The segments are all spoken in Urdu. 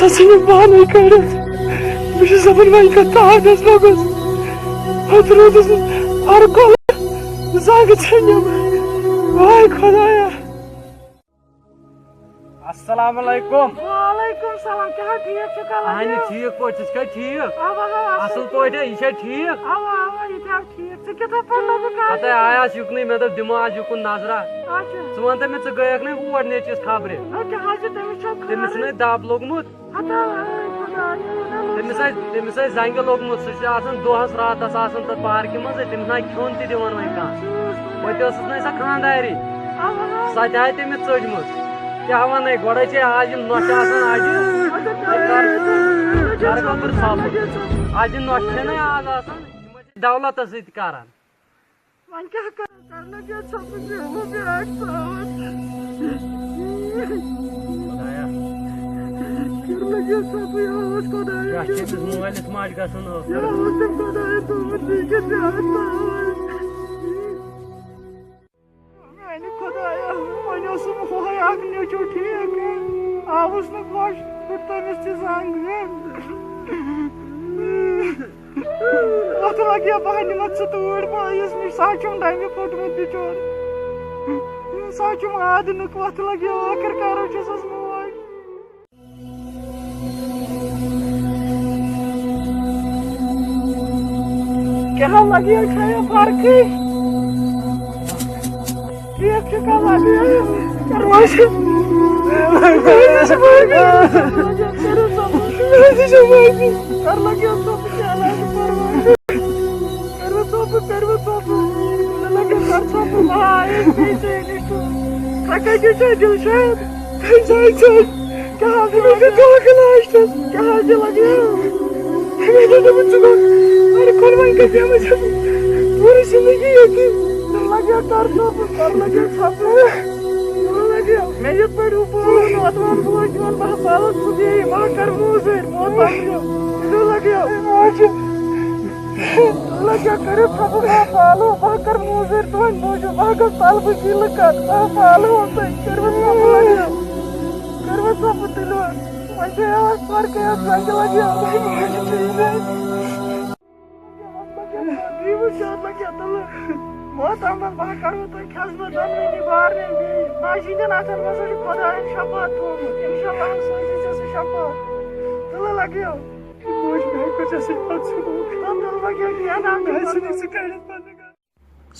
سسن پانے کڑت بہ دپان وۄنۍ کتھ تاہس لوگس پتہٕ روٗدُس ہر کول زنگ ژھیٚنِم واے خدایا. السلام علیکم. وعلیکم السلام. کیا ٹھیک چھُکھا اہن ٹھیک پٲٹھۍ ژٕ چھکھا ٹھیک اصل پٲٹھۍ یہِ چھا ٹھیک اوا اوا یہِ چھا ٹھیک. ژٕ کِتھٕ پٲٹھۍ لوگُکھ پتہٕ آیاس یُکنُے مےٚ دوٚپ دِمو آز یُکُن نظرا. ژٕ وَن تہٕ مےٚ ژٕ گٔیَکھ نا اور نیچوِس خبرِ تٔمِس چھُنَے دب لوٚگمُت تٔمِس آسہِ زنٛگہِ لوٚگمُت سُہ چھُ آسان دۄہس راتس آسان تتھ پارکہِ منٛزٕے تٔمِس نہ کھیوٚن تہِ دِوان وۄنۍ کانٛہہ. وۄنۍ ٲسٕس نَے سۄ خانٛداری سۄ تہِ آیہِ تٔمِس ژٔجمٕژ. کیٛاہ وَنَے گۄڈَے چھے آز یِم نۄشہِ آسان اَجہِ گوٚبُر ثابت اَجہِ نۄشہِ چھے نا آز آسان یِم چھِ دولتس سۭتۍ کران. کیٛاہ چھِ أمِس مٲلِس ماجہِ گژھان خدایا وۄنۍ اوسُم ہُہے اکھ نیٚچوٗ ٹھیٖک آوُس نہٕ خۄش پھٕٹ تٔمِس تہِ زنٛگ. اتھ لگیا بہٕ نِمتھ ژٕ توٗرۍ بٲیِس نِش سُہ چھُم ڈنٛگہِ پھوٚٹمُت بِچور سُہ چھُم آدنُک وتھ لگیا ٲخٕر کارو چھسس موج. کیٛاہ لگیا چھا فرقٕے ٹھیک چھُکھا لگیا پوری زندگی مےٚ یِتھ پٲٹھۍ ہُہ پالُن وۄتھان بوج دِوان بہٕ پالَن ژٕ بیٚیہِ ما کر موزوٗرۍ موت لگیو لگیا کٔرِتھ ژھۄپہٕ ما پالو بہٕ کر موزوٗرۍ تُہٕنٛدِ موٗجوٗب بہٕ گژھٕ طلبہٕ کی لُکن بہٕ پالو تُہۍ کٔرۍوٕ ژھۄپہٕ لگیو کٔرۍوٕ ژھۄپہٕ تُلِو وۄنۍ چھِ یِوان فرقٕے یَتھ زنٛگہِ لگیو لگیا تُلہٕ محترمس بہٕ کرو تۄہہِ خدمت دۄنوٕنی بارنٕے بیٚیہِ بَجہِ ہِنٛدٮ۪ن اَتھن منٛز چھُ خۄداین شفاعت تھوٚومُت اِنشاء اللہ سوزِ ژےٚ سُہ شفاعت تُلہٕ لگیو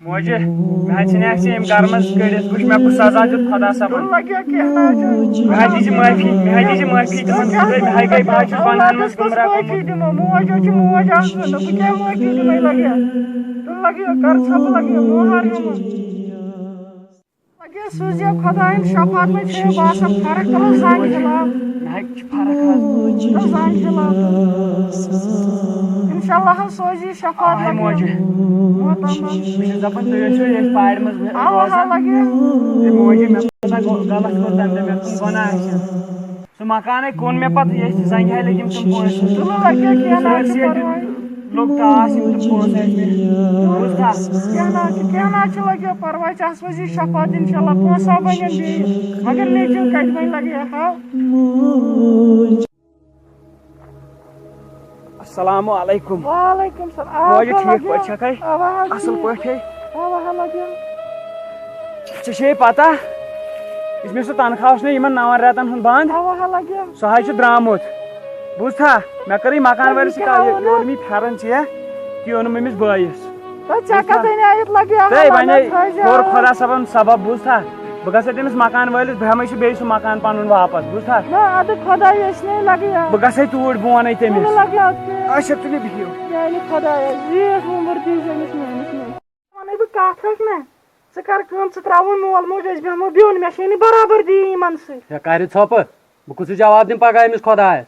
موجہِ مےٚ حظ ژھٕنیٛاکھ ژٕ أمۍ گرٕ منٛز کٔڑِتھ وٕچھ مےٚ کُس سزا دیُت خۄدا صٲبن. مےٚ حظ دی معٲفی تِمن خٲطرٕ مےٚ حظ گٔے بہٕ حظ چھُس بنٛدن منٛز گُمراہ سوٗزِو خۄداین شفاعت وۄنۍ چھِ باسان فرق تُلو سانہِ خِلاف مےٚ حظ چھِ فرق حظ تُلو سانہِ خِلاف اِنشاء اللہ سوزِ شفاعت موجہِ بہٕ چھُس دپان تُہۍ ٲسِو ییٚتھۍ پارِ منٛز موجہِ مےٚ غلط کوٚر تمہِ دۄہ مےٚ کُن گۄناہ آسہِ سُہ مکانے کُن مےٚ پتہٕ ییٚتھۍ زنٛگہِ لٔگِم تِم پونٛسہٕ لوٚگ ٹاس یِم تِم پونٛسہٕ ٲسۍ مےٚ بوٗزتھا کینٛہہ نہ حظ چھُ لگیو پرواے ژےٚ سوزی شفاعت اِنشاء اللہ پونٛسہٕ بنن بیٚیہِ مگر نیٚچوٗ کتہِ وۄنۍ لگیا ہاو. السلام علیکم. وعلیکم السلام. موجہِ ٹھیٖک پٲٹھۍ چھکھے اصل پٲٹھۍ ژےٚ چھے پتہ یُس مےٚ سُہ تنخواہ اوس نا یِمن 9 رٮ۪تن ہُنٛد بنٛد سُہ حظ چھُ درٛامُت بوٗزتھا مےٚ کٔرٕے مکان وٲلِس سۭتۍ کتھ یہِ اوٚن مےٚ پھٮ۪رن ژےٚ تی اوٚنُم أمِس بٲیِس وۄنۍ کوٚر خۄدا صٲبن سبب بوٗزتھا بہٕ گژھے تٔمِس مکان وٲلِس بہٕ ہٮ۪مے سُہ بیٚیہِ سُہ مکان پنُن واپس بوٗزتھا بہٕ گژھے توٗرۍ بہٕ ونے تٔمِس اچھا تُلِو بِہِو. ژٕ کر کٲم ژٕ تراوُن مول موج أسۍ بیٚہمو بِہُن مےٚ چھے نہٕ برابردی یِمن سۭتۍ. ژےٚ کرِ ژھۄپہٕ بہٕ کُس جواب دِمہٕ پگاہ أمِس خۄدایس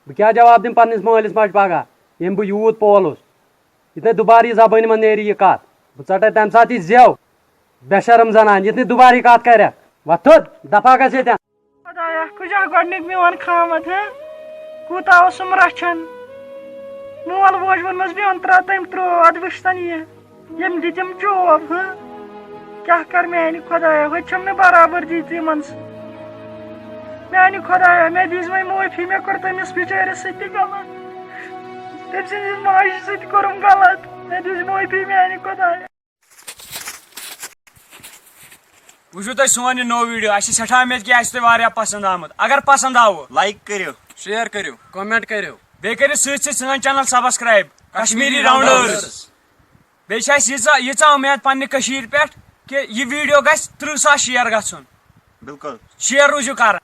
بہٕ کیٛاہ جواب دِمہٕ پننِس مٲلِس ماجہِ پگاہ ییٚمۍ بہٕ یوٗت پولُس یِتھٕے دُبارٕ یہِ زبٲنۍ منٛز نیرِ یہِ کتھ بہٕ ژٹے تمہِ ساتہٕ یہِ زٮ۪و بے شرم زنان یِتھ نہٕ دُبارٕ یہِ کتھ کرکھ وۄتھ تھوٚد دفا گژھ ییٚتٮ۪ن. خۄدایا کُجا گۄڈنیُک میون خامت کوٗتاہ اوسُم رچھان مول موج ووٚنمس بِہُن ترٛاو تٔمۍ ترٛوو ادٕ وٕچھتن یہِ ییٚمۍ دِتِم چوب کیا کر میانہِ خۄدایا ہوٚتہِ چھم نہٕ برابردی تِمن میانہِ خۄدایا مےٚ دِژ وۄنۍ معٲفی مےٚ کوٚر تٔمِس بِچٲرِس سۭتۍ تہِ غلط تٔمۍ سٕنٛدِس ماجہِ سۭتۍ کوٚرُم غلط مےٚ دِژ معٲفی میانہِ خۄدایا. وٕچھو تۄہہِ سون یہِ نوٚو ویٖڈیو اَسہِ چھِ سٮ۪ٹھاہ اُمید کہِ اَسہِ تۄہہِ واریاہ پسنٛد آمُت اگر پسنٛد آوٕ لایک کٔرِو شیر کٔرِو کومنٹ کٔرِو بیٚیہِ کٔرِو سۭتۍ سۭتۍ سٲنۍ چینل سبسکرایب کشمیٖری راونڈٲرٕس بیٚیہِ چھِ اَسہِ ییٖژاہ اُمید پننہِ کٔشیٖرِ پٮ۪ٹھ کہِ یہِ ویٖڈیو گژھِ 30,000 شیر گژھُن بالکل شیر روٗزِو کران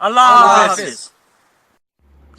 اللہ حافظ.